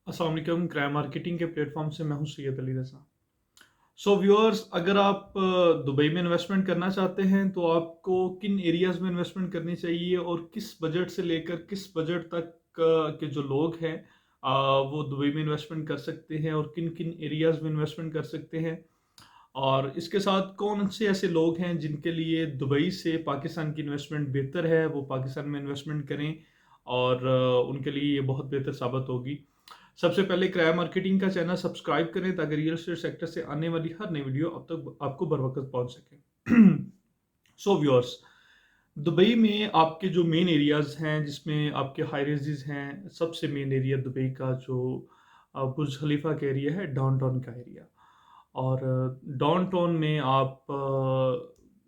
अस्सलाम वालेकुम। Crime marketing के प्लेटफॉर्म से मैं हूं सैयद अली रज़ा। व्यूअर्स, अगर आप दुबई में इन्वेस्टमेंट करना चाहते हैं तो आपको किन एरियाज़ में इन्वेस्टमेंट करनी चाहिए और किस बजट से लेकर किस बजट तक के जो लोग हैं वो दुबई में इन्वेस्टमेंट कर सकते हैं और किन किन एरियाज़ में इन्वेस्टमेंट कर सकते हैं, और इसके साथ कौन से ऐसे लोग हैं जिनके लिए दुबई से पाकिस्तान की इन्वेस्टमेंट बेहतर है, वो पाकिस्तान में इन्वेस्टमेंट करें और उनके लिए ये बहुत बेहतर साबित होगी। सबसे पहले क्राइम मार्केटिंग का चैनल सब्सक्राइब करें ताकि रियल एस्टेट सेक्टर से आने वाली हर नई वीडियो अब तक आपको बर वक्त पहुंच सके। व्यूअर्स, दुबई में आपके जो मेन एरियाज हैं जिसमें आपके हाई रेजिस हैं, सबसे मेन एरिया दुबई का जो बुर्ज खलीफा का एरिया है, डाउनटाउन का एरिया। और डाउनटाउन में आप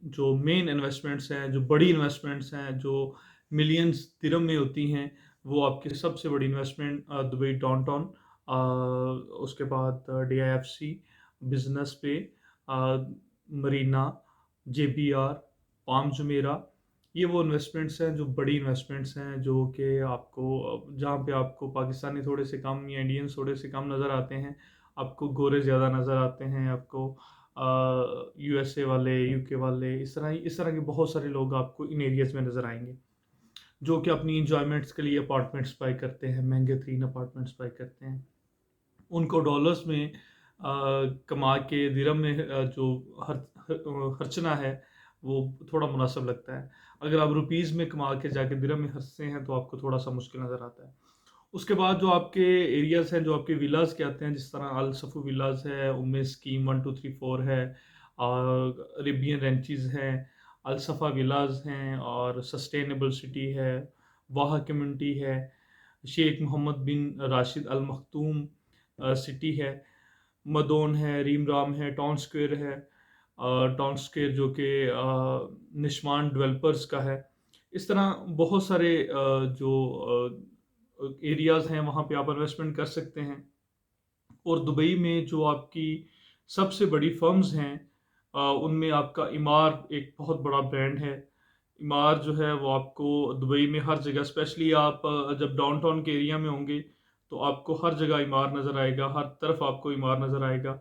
जो मेन इन्वेस्टमेंट्स हैं, जो बड़ी इन्वेस्टमेंट्स हैं, जो मिलियंस दिरहम में होती हैं, वो आपकी सबसे बड़ी इन्वेस्टमेंट दुबई डाउनटाउन, उसके बाद DIFC, बिजनेस पे, मरीना, JBR, पाम जुमेरा। ये वो इन्वेस्टमेंट्स हैं जो बड़ी इन्वेस्टमेंट्स हैं, जो कि आपको जहाँ पे आपको पाकिस्तानी थोड़े से कम या इंडियंस थोड़े से कम नज़र आते हैं, आपको गोरे ज़्यादा नज़र आते हैं, आपको USA वाले, UK वाले, इस तरह के बहुत सारे लोग आपको इन एरियाज़ में नज़र आएंगे, जो कि अपनी इंजॉयमेंट्स के लिए अपार्टमेंट्स बाई करते हैं, महंगे तरीन अपार्टमेंट्स बाई करते हैं। उनको डॉलर्स में कमा के दिरहम में जो खर्चना है वो थोड़ा मुनासिब लगता है। अगर आप रुपीज़ में कमा के जाके दिरहम में खर्चते हैं तो आपको थोड़ा सा मुश्किल नज़र आता है। उसके बाद जो आपके एरियाज़ हैं, जो आपके विलास कहते हैं, जिस तरह अल सफू विलास है, उम्मे स्कीम 1 2 3 4 है, और अरेबियन रेंचेस हैं, अल सफ़ा विलास हैं, और सस्टेनेबल सिटी है, वाह कम्युनिटी है, शेख मोहम्मद बिन राशिद अल मखतूम सिटी है, मदोन है, रीम राम है, टाउन स्क्वायर है, टाउन स्क्वायर जो कि निशमान डेवलपर्स का है। इस तरह बहुत सारे जो एरियाज़ हैं वहाँ पे आप इन्वेस्टमेंट कर सकते हैं। और दुबई में जो आपकी सबसे बड़ी फर्म्स हैं, उनमें आपका इमार एक बहुत बड़ा ब्रांड है। इमार जो है वो आपको दुबई में हर जगह, स्पेशली आप जब डाउनटाउन के एरिया में होंगे तो आपको हर जगह इमार नज़र आएगा, हर तरफ आपको इमार नज़र आएगा।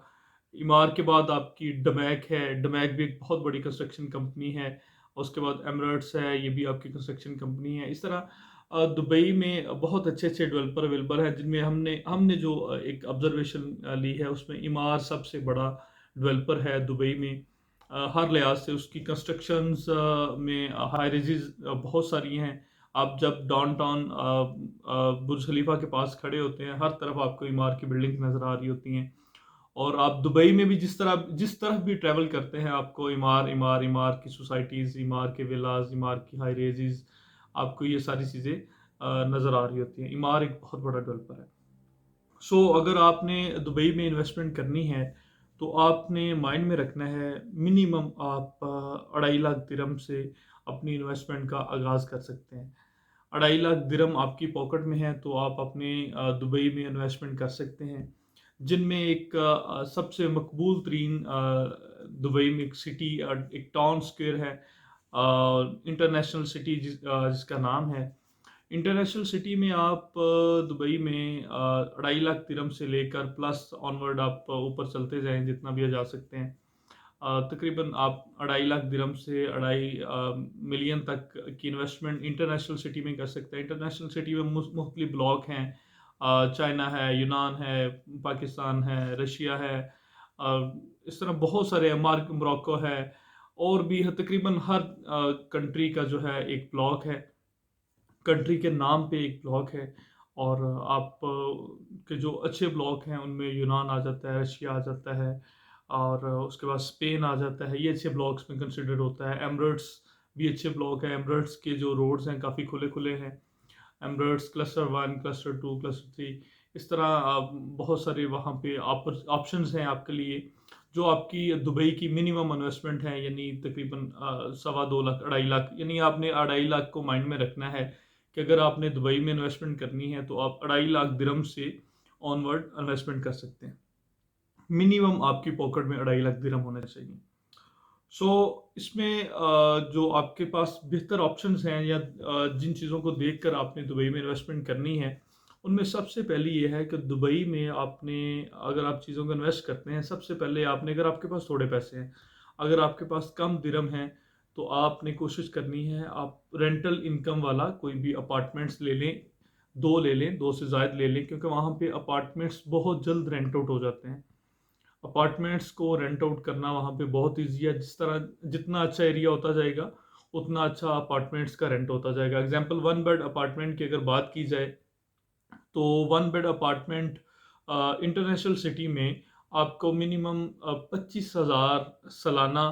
इमार के बाद आपकी डमैक है, डमैक भी एक बहुत बड़ी कंस्ट्रक्शन कंपनी है। उसके बाद एमरेट्स है, ये भी आपकी कंस्ट्रक्शन कंपनी है। इस तरह दुबई में बहुत अच्छे अच्छे डेवलपर अवेलेबल हैं, जिनमें हमने हमने जो एक ऑब्जर्वेशन ली है उसमें इमार सबसे बड़ा डेवलपर है दुबई में। हर लिहाज से उसकी कंस्ट्रक्शंस में हाई रेजिस बहुत सारी हैं। आप जब डाउनटाउन बुर्ज खलीफा के पास खड़े होते हैं, हर तरफ आपको इमार की बिल्डिंग नज़र आ रही होती हैं। और आप दुबई में भी जिस तरफ भी ट्रैवल करते हैं, आपको इमार इमार इमार की सोसाइटीज़, इमार के विलाज, इमार की हाई रेजिस, आपको ये सारी चीज़ें नज़र आ रही होती हैं। इमार एक बहुत बड़ा डेवलपर है। अगर आपने दुबई में इन्वेस्टमेंट करनी है तो आपने माइंड में रखना है, मिनिमम आप 2.5 लाख दिरहम से अपनी इन्वेस्टमेंट का आगाज़ कर सकते हैं। 2.5 लाख दिरहम आपकी पॉकेट में है तो आप अपने दुबई में इन्वेस्टमेंट कर सकते हैं, जिनमें एक सबसे मकबूल तरीन दुबई में एक सिटी, एक टाउन स्क्वायर है, इंटरनेशनल सिटी जिसका नाम है। इंटरनेशनल सिटी में आप दुबई में 2.5 लाख दिरहम से लेकर प्लस ऑनवर्ड आप ऊपर चलते जाएं जितना भी जा सकते हैं। तकरीबन आप 2.5 लाख दिरहम से 2.5 मिलियन तक की इन्वेस्टमेंट इंटरनेशनल सिटी में कर सकते हैं। इंटरनेशनल सिटी में मुख्तलिफ ब्लॉक हैं, चाइना है, यूनान है, पाकिस्तान है, रशिया है, इस तरह बहुत सारे, मोरक्को है, और भी है। तकरीबन हर कंट्री का जो है एक ब्लॉक है, कंट्री के नाम पे एक ब्लॉक है। और आप के जो अच्छे ब्लॉक हैं उनमें यूनान आ जाता है, रशिया आ जाता है, और उसके बाद स्पेन आ जाता है। ये अच्छे ब्लॉक्स में कंसिडर होता है। एमरेट्स भी अच्छे ब्लॉक है। एमरेट्स के जो रोड्स हैं काफ़ी खुले खुले हैं। एमरेट्स क्लस्टर 1, क्लस्टर 2, क्लस्टर 3, इस तरह बहुत सारे वहाँ पे ऑप्शंस हैं आपके लिए। जो आपकी दुबई की मिनिमम इन्वेस्टमेंट है, यानी तकरीबन 2.25 लाख, 2.5 लाख, यानी आपने 2.5 लाख को माइंड में रखना है कि अगर आपने दुबई में इन्वेस्टमेंट करनी है तो आप 2.5 लाख दिरहम से ऑनवर्ड इन्वेस्टमेंट कर सकते हैं। मिनिमम आपकी पॉकेट में 2.5 लाख दिरहम होना चाहिए। इसमें जो आपके पास बेहतर ऑप्शंस हैं, या जिन चीज़ों को देखकर आपने दुबई में इन्वेस्टमेंट करनी है, उनमें सबसे पहली ये है कि दुबई में आपने, अगर आप चीज़ों को इन्वेस्ट करते हैं, सबसे पहले आपने, अगर आपके पास थोड़े पैसे हैं, अगर आपके पास कम दिरहम हैं, तो आपने कोशिश करनी है आप रेंटल इनकम वाला कोई भी अपार्टमेंट्स ले लें, 2 ले लें, 2 से ज़ायद ले लें, क्योंकि वहाँ पे अपार्टमेंट्स बहुत जल्द रेंट आउट हो जाते हैं। अपार्टमेंट्स को रेंट आउट करना वहाँ पे बहुत ईज़ी है, जिस तरह जितना अच्छा एरिया होता जाएगा, उतना अच्छा अपार्टमेंट्स का रेंट होता जाएगा। एग्ज़ाम्पल 1 बेड अपार्टमेंट की अगर बात की जाए, तो 1 बेड अपार्टमेंट इंटरनेशनल सिटी में आपको मिनिमम 25,000 सालाना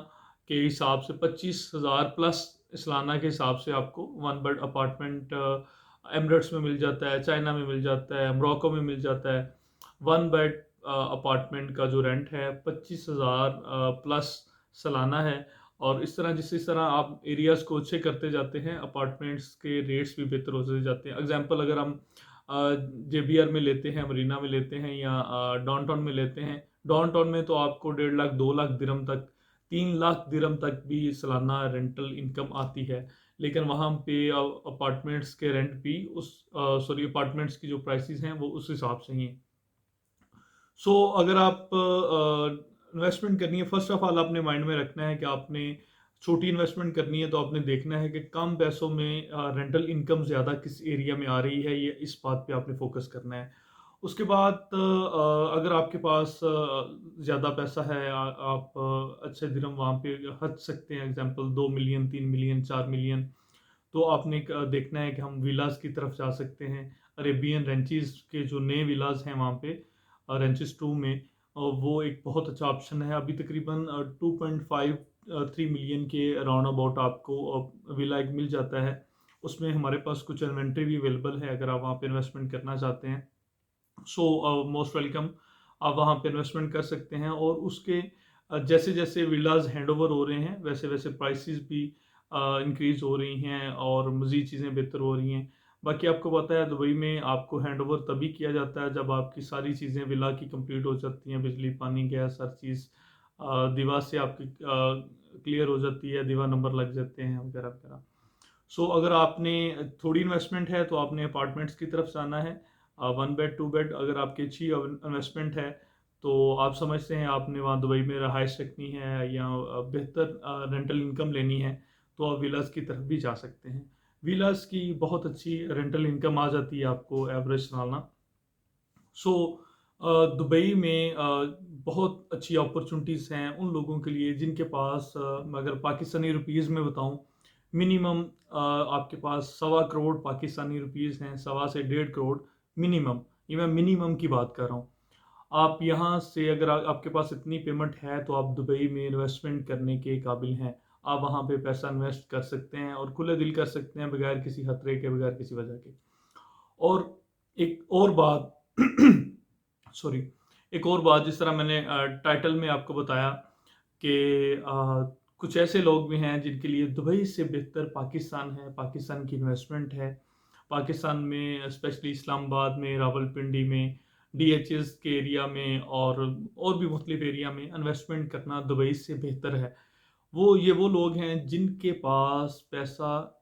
के हिसाब से, 25,000 प्लस सालाना के हिसाब से आपको 1 बेड अपार्टमेंट एमिरेट्स में मिल जाता है, चाइना में मिल जाता है, मोरक्को में मिल जाता है। 1 बेड अपार्टमेंट का जो रेंट है 25,000 प्लस सालाना है। और इस तरह, जिस तरह आप एरियाज़ को अच्छे करते जाते हैं, अपार्टमेंट्स के रेट्स भी बेहतर होते जाते हैं। एग्जांपल अगर हम जेबीआर में लेते हैं, मरीना में लेते हैं, या डाउनटाउन में लेते हैं, डाउनटाउन में तो आपको 1.5 लाख 2 लाख दिरहम तक, 3 लाख दिरहम तक भी सालाना रेंटल इनकम आती है। लेकिन वहाँ पे अपार्टमेंट्स के रेंट भी अपार्टमेंट्स की जो प्राइसेस हैं वो उस हिसाब से ही हैं। सो अगर आप इन्वेस्टमेंट करनी है, फर्स्ट ऑफ ऑल आपने माइंड में रखना है कि आपने छोटी इन्वेस्टमेंट करनी है, तो आपने देखना है कि कम पैसों में रेंटल इनकम ज़्यादा किस एरिया में आ रही है, ये इस बात पे आपने फोकस करना है। उसके बाद अगर आपके पास ज़्यादा पैसा है, आप अच्छे दिरहम वहाँ पे हज सकते हैं, एग्जांपल 2 मिलियन, 3 मिलियन, 4 मिलियन, तो आपने देखना है कि हम विलास की तरफ जा सकते हैं। अरेबियन रेंचेस के जो नए विलास हैं वहाँ पे, रेंचेस 2 में, वो एक बहुत अच्छा ऑप्शन है। अभी तकरीबन 2.53 मिलियन के अराउंड अबाउट आपको विला एक मिल जाता है। उसमें हमारे पास कुछ इन्वेंट्री भी अवेलेबल है, अगर आप वहाँ पे इन्वेस्टमेंट करना चाहते हैं। सो मोस्ट वेलकम, आप वहाँ पे इन्वेस्टमेंट कर सकते हैं। और उसके जैसे जैसे विलाज हैंड ओवर हो रहे हैं, वैसे वैसे प्राइसेस भी इंक्रीज हो रही हैं और मज़ीद चीज़ें बेहतर हो रही हैं। बाकी आपको पता है दुबई में आपको हैंड ओवर तभी किया जाता है जब आपकी सारी चीज़ें विला की कंप्लीट हो जाती हैं, बिजली, पानी, गैस, हर चीज़ दीवार से आपकी क्लियर हो जाती है, दीवार नंबर लग जाते हैं वगैरह वगैरह। सो अगर आपने थोड़ी इन्वेस्टमेंट है तो आपने अपार्टमेंट्स की तरफ जाना है। 1 बेड 2 बेड अगर आपकी अच्छी इन्वेस्टमेंट है, तो आप समझते हैं आपने वहाँ दुबई में रहायश रखनी है या बेहतर रेंटल इनकम लेनी है, तो आप विलास की तरफ भी जा सकते हैं। विलास की बहुत अच्छी रेंटल इनकम आ जाती है आपको एवरेज सालाना। सो दुबई में बहुत अच्छी अपॉर्चुनिटीज़ हैं उन लोगों के लिए जिनके पास, मैं अगर पाकिस्तानी रुपीज़ में बताऊं, मिनिमम आपके पास 1.25 करोड़ पाकिस्तानी रुपीज़ हैं, 1.25 से 1.5 करोड़ मिनिमम। ये मैं मिनिमम की बात कर रहा हूँ। आप यहाँ से अगर आपके पास इतनी पेमेंट है, तो आप दुबई में इन्वेस्टमेंट करने के काबिल हैं। आप वहाँ पे पैसा इन्वेस्ट कर सकते हैं और खुले दिल कर सकते हैं, बगैर किसी खतरे के, बगैर किसी वजह के। और एक और बात सॉरी, एक और बात, जिस तरह मैंने टाइटल में आपको बताया कि कुछ ऐसे लोग भी हैं जिनके लिए दुबई से बेहतर पाकिस्तान है, पाकिस्तान की इन्वेस्टमेंट है। पाकिस्तान में स्पेशली इस्लामाबाद में, रावलपिंडी में, डीएचएस के एरिया में, और भी मुख्तलिफ एरिया में इन्वेस्टमेंट करना दुबई से बेहतर है। वो लोग हैं जिनके पास पैसा,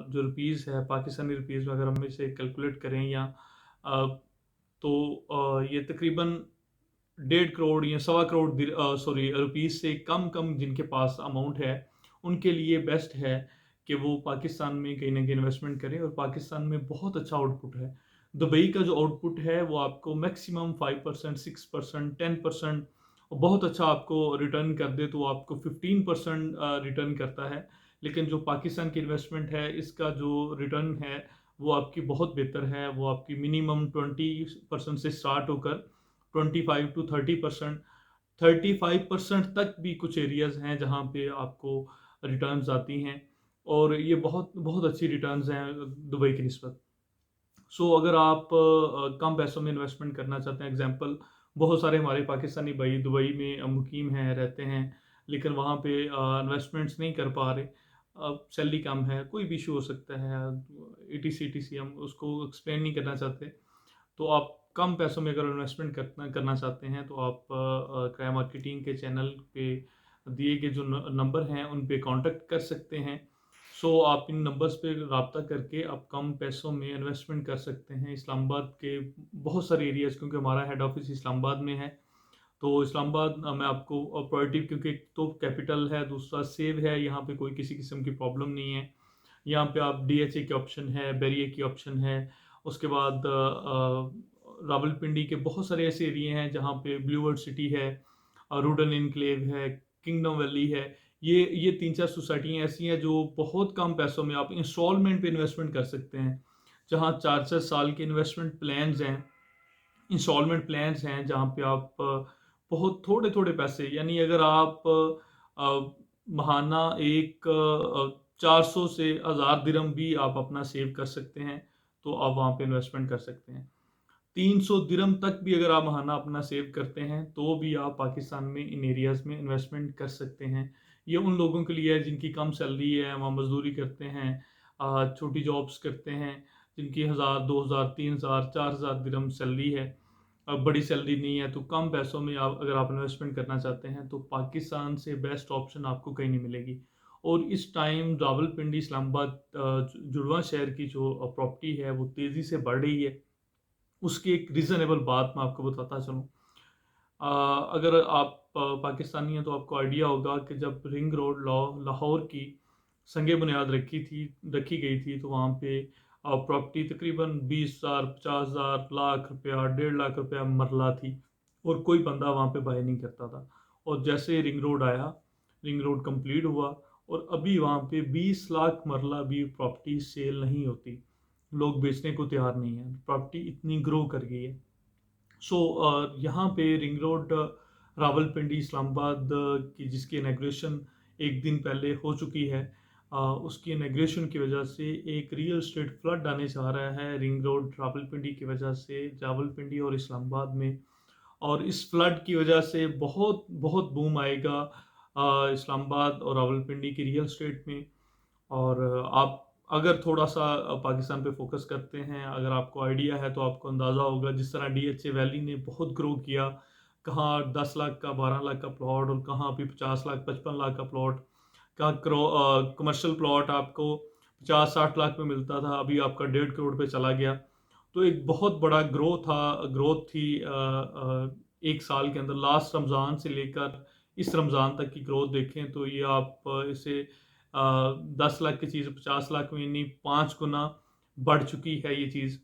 जो रुपीज़ है, पाकिस्तानी रुपीज़ में अगर हम इसे कैलकुलेट करें, या अ, तो ये तकरीबन 1.5 करोड़ या 1.25 करोड़ रुपीज़ से कम कम जिनके पास अमाउंट है, उनके लिए बेस्ट है कि वो पाकिस्तान में कहीं ना कहीं इन्वेस्टमेंट करें। और पाकिस्तान में बहुत अच्छा आउटपुट है। दुबई का जो आउटपुट है वो आपको मैक्सिमम 5%, 6%, 10%, बहुत अच्छा आपको रिटर्न कर दे तो आपको 15% रिटर्न करता है। लेकिन जो पाकिस्तान की इन्वेस्टमेंट है, इसका जो रिटर्न है वो आपकी बहुत बेहतर है। वो आपकी मिनिमम 20% से स्टार्ट होकर 25 to 30%, 35% तक भी कुछ एरियाज हैं जहाँ पे आपको रिटर्न्स आती हैं। और ये बहुत बहुत अच्छी रिटर्न्स हैं दुबई की निस्बत। सो अगर आप कम पैसों में इन्वेस्टमेंट करना चाहते हैं, एग्जांपल, बहुत सारे हमारे पाकिस्तानी भाई दुबई में मुकीम हैं, रहते हैं, लेकिन वहाँ पे इन्वेस्टमेंट्स नहीं कर पा रहे। सैलरी कम है, कोई भी इशू हो सकता है, ETC हम उसको एक्सप्लेन नहीं करना चाहते। तो आप कम पैसों में अगर इन्वेस्टमेंट करना करना चाहते हैं, तो आप क्राई मार्केटिंग के चैनल पे दिए गए जो नंबर हैं उन पे कांटेक्ट कर सकते हैं। सो आप इन नंबर्स पे राब्ता करके आप कम पैसों में इन्वेस्टमेंट कर सकते हैं। इस्लामाबाद के बहुत सारे एरियाज़, क्योंकि हमारा हेड ऑफ़िस इस्लामाबाद में है, तो इस्लामाबाद मैं आपको प्रायोरिटी, क्योंकि एक तो कैपिटल है, दूसरा सेव है, यहाँ पे कोई किसी किस्म की प्रॉब्लम नहीं है। यहाँ पे आप डीएचए के ऑप्शन है, बैरिए की ऑप्शन है। उसके बाद रावलपिंडी के बहुत सारे ऐसे एरिया हैं जहाँ पे ब्लू वर्ल्ड सिटी है, रूडन इनक्लेव है, किंगडम वैली है। ये 3-4 सोसाइटियाँ ऐसी हैं जो बहुत कम पैसों में आप इंस्टॉलमेंट पे इन्वेस्टमेंट कर सकते हैं। जहाँ 4-4 साल के इन्वेस्टमेंट प्लान्स हैं, इंस्टॉलमेंट प्लान्स हैं, जहाँ पे आप बहुत थोड़े-थोड़े पैसे, यानी अगर आप महाना एक 400 से 1000 दिरहम भी आप अपना सेव कर सकते हैं, तो आप वहाँ पे इन्वेस्टमेंट कर सकते हैं। 300 दिरहम तक भी अगर आप महाना अपना सेव करते हैं, तो भी आप पाकिस्तान में इन एरियाज़ में इन्वेस्टमेंट कर सकते हैं। ये उन लोगों के लिए है जिनकी कम सैलरी है, वहाँ मज़दूरी करते हैं, छोटी जॉब्स करते हैं, जिनकी 1000, 2000, 3000, 4000 दिरहम सैलरी है। बड़ी सैलरी नहीं है, तो कम पैसों में आप अगर आप इन्वेस्टमेंट करना चाहते हैं, तो पाकिस्तान से बेस्ट ऑप्शन आपको कहीं नहीं मिलेगी। और इस टाइम रावलपिंडी, इस्लामाबाद जुड़वां शहर की जो प्रॉपर्टी है, वो तेज़ी से बढ़ रही है। उसकी एक रीज़नेबल बात मैं आपको बताता चलूँ। अगर आप पाकिस्तानी हैं, तो आपको आइडिया होगा कि जब रिंग रोड लाहौर की संग बुनियाद रखी गई थी, तो वहाँ पे प्रॉपर्टी तकरीबन 20,000, 50,000, लाख रुपया, 1.5 लाख रुपया मरला थी, और कोई बंदा वहाँ पे बाय नहीं करता था। और जैसे रिंग रोड आया, रिंग रोड कंप्लीट हुआ, और अभी वहाँ पे 20 लाख मरला भी प्रॉपर्टी सेल नहीं होती। लोग बेचने को तैयार नहीं है, प्रॉपर्टी इतनी ग्रो कर गई है। सो यहाँ पे रिंग रोड रावलपिंडी, इस्लामाबाद की जिसकी इनॉग्रेशन एक दिन पहले हो चुकी है, उसकी इनॉग्रेशन की वजह से एक रियल स्टेट फ्लड आने जा रहा है रिंग रोड रावलपिंडी की वजह से, रावलपिंडी और इस्लामाबाद में। और इस फ्लड की वजह से बहुत बहुत बूम आएगा इस्लामाबाद और रावलपिंडी की रियल स्टेट में। और आप अगर थोड़ा-सा पाकिस्तान पे फ़ोकस करते हैं, अगर आपको आइडिया है, तो आपको अंदाज़ा होगा जिस तरह डीएचए वैली ने बहुत ग्रो किया, कहाँ 10 लाख का, 12 लाख का प्लॉट, और कहाँ अभी 50 लाख, 55 लाख का प्लॉट, कहाँ कमर्शियल प्लॉट आपको 50-60 लाख में मिलता था, अभी आपका 1.5 करोड़ पे चला गया। तो एक बहुत बड़ा ग्रोथ थी 1 साल के अंदर। लास्ट रमज़ान से लेकर इस रमज़ान तक की ग्रोथ देखें, तो ये आप इसे 10 लाख की चीज़ 50 लाख में नहीं, 5 गुना बढ़ चुकी है ये चीज़।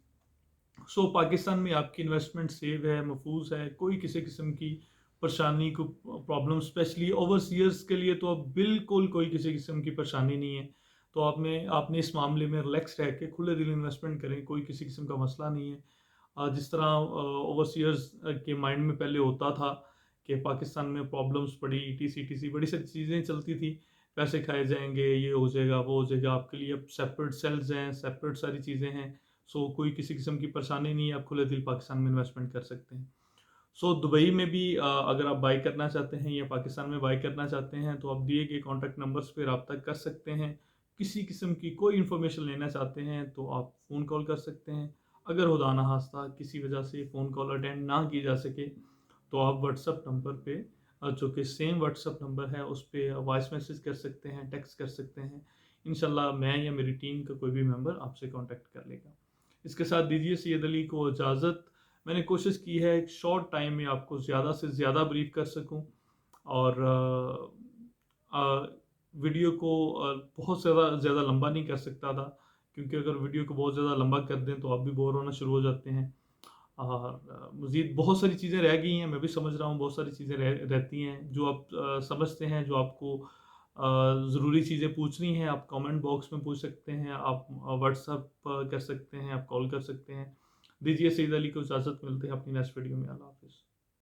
सो पाकिस्तान में आपकी इन्वेस्टमेंट सेव है, महफूज है, कोई किसी किस्म की परेशानी को प्रॉब्लम, स्पेशली ओवरसीयर्स के लिए तो अब बिल्कुल कोई किसी किस्म की परेशानी नहीं है। तो आपने इस मामले में रिलैक्स रह के खुले दिल इन्वेस्टमेंट करें, कोई किसी किस्म का मसला नहीं है। जिस तरह ओवरसीयर्स के माइंड में पहले होता था कि पाकिस्तान में प्रॉब्लम्स पड़ी, टीसी बड़ी सारी चीज़ें चलती थी, पैसे खाए जाएंगे, ये हो जाएगा, वो हो जाएगा। आपके लिए अब सेपरेट सेल्स हैं, सेपरेट सारी चीज़ें हैं। सो कोई किसी किस्म की परेशानी नहीं है, आप खुले दिल पाकिस्तान में इन्वेस्टमेंट कर सकते हैं। सो दुबई में भी अगर आप बाई करना चाहते हैं या पाकिस्तान में बाई करना चाहते हैं, तो आप दिए गए कॉन्टैक्ट नंबर्स पे रब्ता कर सकते हैं। किसी किस्म की कोई इन्फॉर्मेशन लेना चाहते हैं, तो आप फ़ोन कॉल कर सकते हैं। अगर खुदा ना खास्ता किसी वजह से फ़ोन कॉल अटेंड ना की जा सके, तो आप व्हाट्सएप नंबर पे जो कि सेम व्हाट्सएप नंबर है, उस पे वॉइस मैसेज कर सकते हैं, टेक्स्ट कर सकते हैं। इंशाल्लाह मैं या मेरी टीम का कोई भी मेंबर आपसे कांटेक्ट कर लेगा। इसके साथ दीजिए सैयद अली को इजाज़त। मैंने कोशिश की है एक शॉर्ट टाइम में आपको ज़्यादा से ज़्यादा ब्रीफ कर सकूं, और वीडियो को बहुत ज़्यादा ज़्यादा लंबा नहीं कर सकता था, क्योंकि अगर वीडियो को बहुत ज़्यादा लंबा कर दें तो आप भी बोर होना शुरू हो जाते हैं। और मज़ीद बहुत सारी चीज़ें रह गई हैं, मैं भी समझ रहा हूँ, बहुत सारी चीज़ें रहती हैं जो आप समझते हैं, जो आपको ज़रूरी चीज़ें पूछनी हैं, आप कमेंट बॉक्स में पूछ सकते हैं, आप व्हाट्सएप कर सकते हैं, आप कॉल कर सकते हैं। दीजिए सईद अली को इजाज़त, मिलते हैं अपनी नेक्स्ट वीडियो में। अल्लाह हाफ़िज़।